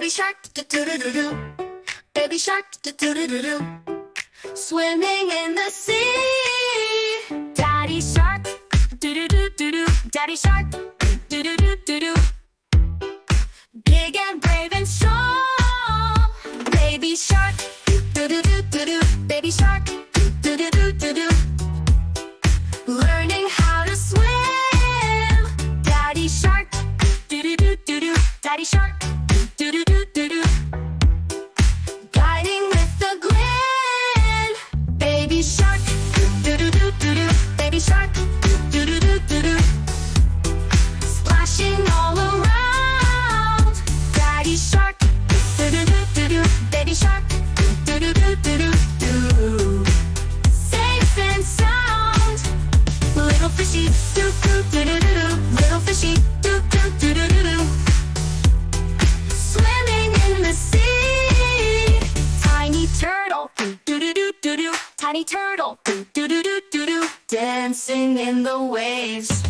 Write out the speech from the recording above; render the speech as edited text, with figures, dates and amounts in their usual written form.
Baby shark, do-do-do-do-do. Baby shark, do-do-do-do-do. Swimming in the sea. Daddy shark, do-do-do-do-do. Daddy shark, do-do-do-do-do. Big and brave and strong. Baby shark, do-do-do-do-do. Baby shark, do-do-do-do-do. Learning how to swim. Daddy shark, do-do-do-do-do. Daddy shark, do-do-do-do-do. Guiding with a grin. Baby shark, do-do-do-do-do. Baby shark, do-do-do-do-do. Splashing all around. Daddy shark, do-do-do-do-do. Baby shark, do-do-do-do-do. Safe and sound. Little fishy, do-do-do-do-do. Little fishy, do-do-do-do-do. Swimming in the sea. Tiny turtle, do-do-do-do-do. Tiny turtle, do-do-do-do-do. Dancing in the waves.